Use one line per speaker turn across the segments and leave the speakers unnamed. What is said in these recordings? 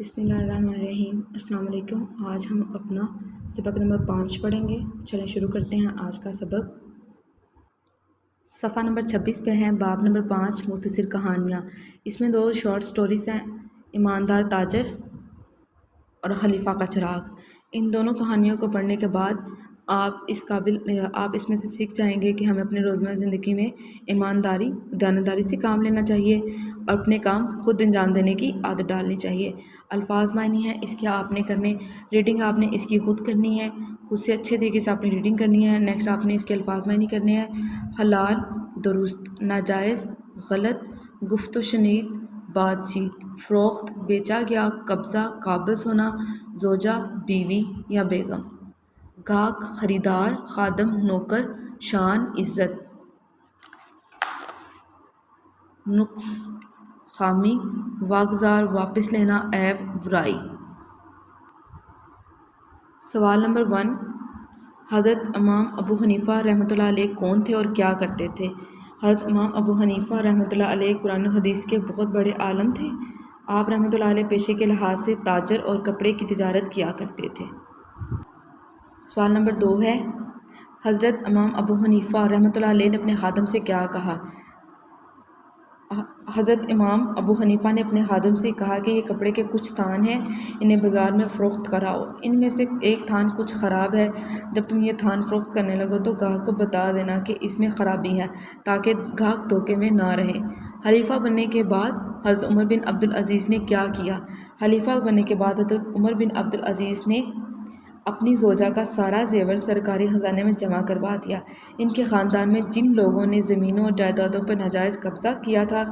بسم اللہ الرحمن الرحیم۔ السلام علیکم۔ آج ہم اپنا سبق نمبر 5 پڑھیں گے۔ چلیں شروع کرتے ہیں آج کا سبق۔ صفحہ نمبر 26 پہ ہیں، باب نمبر 5 مختصر کہانیاں۔ اس میں 2 شارٹ سٹوریز ہیں، ایماندار تاجر اور خلیفہ کا چراغ۔ ان دونوں کہانیوں کو پڑھنے کے بعد آپ اس میں سے سیکھ جائیں گے کہ ہمیں اپنے روزمرہ زندگی میں ایمانداری، دیانتداری سے کام لینا چاہیے اور اپنے کام خود انجام دینے کی عادت ڈالنی چاہیے۔ الفاظ معنی ہیں اس کے آپ نے کرنے، ریڈنگ آپ نے اس کی خود کرنی ہے، خود سے اچھے طریقے سے آپ نے ریڈنگ کرنی ہے۔ نیکسٹ آپ نے اس کے الفاظ معنی کرنے ہیں۔ حلال درست، ناجائز غلط، گفت و شنید بات چیت، فروخت بیچا گیا، قبضہ قابض ہونا، زوجہ بیوی یا بیگم، گاہک خریدار، خادم نوکر، شان عزت، نقص خامی، واگزار واپس لینا، عیب برائی۔ سوال نمبر 1، حضرت امام ابو حنیفہ رحمۃ اللہ علیہ کون تھے اور کیا کرتے تھے؟ حضرت امام ابو حنیفہ رحمۃ اللہ علیہ قرآن و حدیث کے بہت بڑے عالم تھے۔ آپ رحمۃ اللہ علیہ پیشے کے لحاظ سے تاجر اور کپڑے کی تجارت کیا کرتے تھے۔ سوال نمبر 2 ہے، حضرت امام ابو حنیفہ رحمۃ اللہ علیہ نے اپنے خادم سے کیا کہا؟ حضرت امام ابو حنیفہ نے اپنے خادم سے کہا کہ یہ کپڑے کے کچھ تھان ہیں، انہیں بازار میں فروخت کراؤ۔ ان میں سے ایک تھان کچھ خراب ہے، جب تم یہ تھان فروخت کرنے لگو تو گاہک کو بتا دینا کہ اس میں خرابی ہے، تاکہ گاہک دھوکے میں نہ رہے۔ خلیفہ بننے کے بعد حضرت عمر بن عبدالعزیز نے کیا کیا؟ خلیفہ بننے کے بعد حضرت عمر بن عبدالعزیز نے اپنی زوجہ کا سارا زیور سرکاری خزانے میں جمع کروا دیا۔ ان کے خاندان میں جن لوگوں نے زمینوں اور جائیدادوں پر ناجائز قبضہ کیا تھا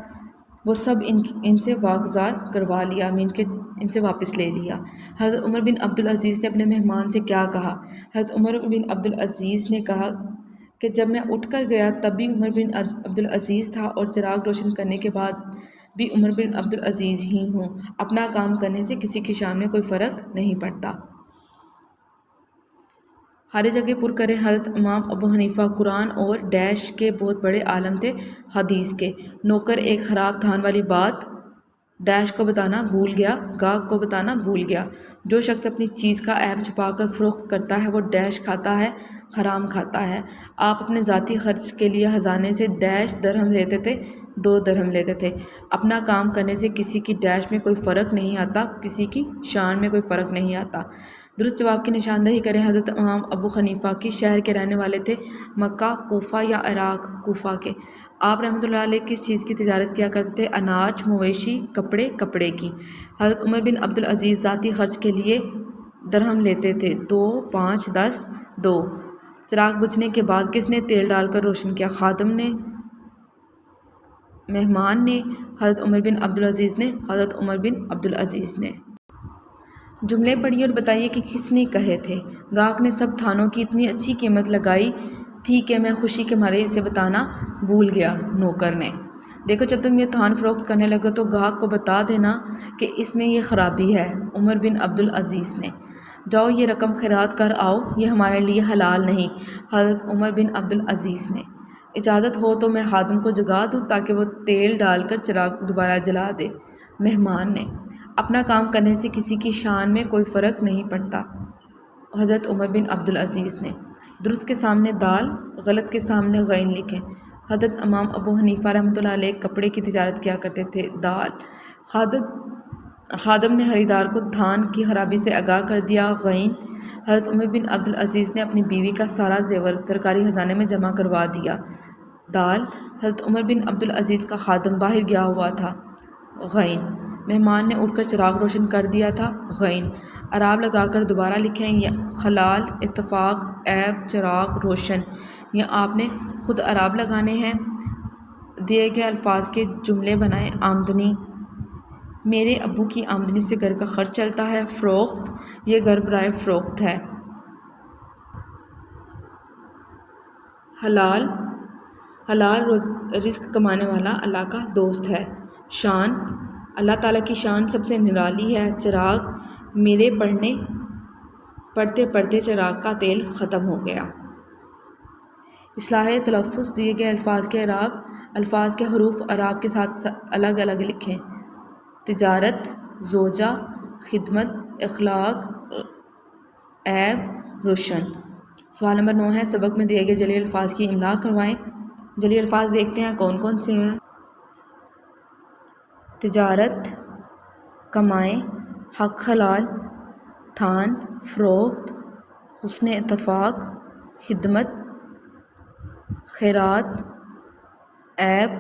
وہ سب ان سے واگزار کروا لیا، ان سے واپس لے لیا۔ حضرت عمر بن عبدالعزیز نے اپنے مہمان سے کیا کہا؟ حضرت عمر بن عبدالعزیز نے کہا کہ جب میں اٹھ کر گیا تب بھی عمر بن عبدالعزیز تھا اور چراغ روشن کرنے کے بعد بھی عمر بن عبدالعزیز ہی ہوں۔ اپنا کام کرنے سے کسی کی شان میں کوئی فرق نہیں پڑتا۔ ہر جگہ پر کریں۔ حضرت امام ابو حنیفہ قرآن اور ڈیش کے بہت بڑے عالم تھے حدیث کے۔ نوکر ایک خراب تھان والی بات ڈیش کو بتانا بھول گیا، گاہک کو بتانا بھول گیا۔ جو شخص اپنی چیز کا عیب چھپا کر فروخت کرتا ہے وہ ڈیش کھاتا ہے، حرام کھاتا ہے۔ آپ اپنے ذاتی خرچ کے لیے خزانے سے ڈیش درہم لیتے تھے، 2 درہم لیتے تھے۔ اپنا کام کرنے سے کسی کی ڈیش میں کوئی فرق نہیں آتا، کسی کی شان میں کوئی فرق نہیں آتا۔ درست جواب کی نشاندہی کریں۔ حضرت امام ابو حنیفہ کس شہر کے رہنے والے تھے؟ مکہ، کوفہ یا عراق؟ کوفہ کے۔ آپ رحمۃ اللہ علیہ کس چیز کی تجارت کیا کرتے تھے؟ اناج، مویشی، کپڑے کی۔ حضرت عمر بن عبدالعزیز ذاتی خرچ کے لیے درہم لیتے تھے، 2، 5، 10، 2۔ چراغ بجھنے کے بعد کس نے تیل ڈال کر روشن کیا؟ خادم نے، مہمان نے، حضرت عمر بن عبدالعزیز نے؟ حضرت عمر بن عبدالعزیز نے۔ جملے پڑھیے اور بتائیے کہ کس نے کہے تھے؟ گاہک نے سب تھانوں کی اتنی اچھی قیمت لگائی تھی کہ میں خوشی کے مارے اسے بتانا بھول گیا۔ نوکر نے، دیکھو جب تم یہ تھان فروخت کرنے لگو تو گاہک کو بتا دینا کہ اس میں یہ خرابی ہے۔ عمر بن عبدالعزیز نے، جاؤ یہ رقم خیرات کر آؤ، یہ ہمارے لیے حلال نہیں۔ حضرت عمر بن عبدالعزیز نے، اجازت ہو تو میں خادم کو جگا دوں تاکہ وہ تیل ڈال کر چراغ دوبارہ جلا دے۔ مہمان نے، اپنا کام کرنے سے کسی کی شان میں کوئی فرق نہیں پڑتا۔ حضرت عمر بن عبدالعزیز نے، درست کے سامنے دال، غلط کے سامنے غین لکھیں۔ حضرت امام ابو حنیفہ رحمۃ اللہ علیہ کپڑے کی تجارت کیا کرتے تھے؟ دال۔ خادم نے خریدار کو تھان کی خرابی سے آگاہ کر دیا۔ غین۔ حضرت عمر بن عبدالعزیز نے اپنی بیوی کا سارا زیور سرکاری خزانے میں جمع کروا دیا۔ دال۔ حضرت عمر بن عبدالعزیز کا خادم باہر گیا ہوا تھا۔ غین۔ مہمان نے اٹھ کر چراغ روشن کر دیا تھا۔ غین۔ اعراب لگا کر دوبارہ لکھیں۔ حلال، اتفاق، عیب، چراغ، روشن۔ یہ آپ نے خود اعراب لگانے ہیں۔ دیے گئے الفاظ کے جملے بنائیں۔ آمدنی، میرے ابو کی آمدنی سے گھر کا خرچ چلتا ہے۔ فروخت، یہ گھر برائے فروخت ہے۔ حلال، حلال رزق کمانے والا اللہ کا دوست ہے۔ شان، اللہ تعالیٰ کی شان سب سے نرالی ہے۔ چراغ، میرے پڑھتے پڑھتے چراغ کا تیل ختم ہو گیا۔ اصلاح تلفظ، دیے گئے الفاظ کے اعراب، الفاظ کے حروف اعراب کے ساتھ الگ الگ لکھیں۔ تجارت، زوجہ، خدمت، اخلاق، عیب، روشن۔ سوال نمبر 9 ہے سبق میں دیے گئے جلی الفاظ کی املا کروائیں۔ جلی الفاظ دیکھتے ہیں کون کون سے ہیں۔ تجارت، کمائیں، حق حلال، تھان، فروخت، حسن اتفاق، خدمت، خیرات، عیب،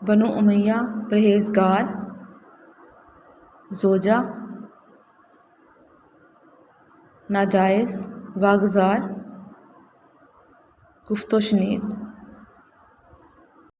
بنو امیہ پرہیزگار، زوجہ، ناجائز، واگزار، گفت و شنید۔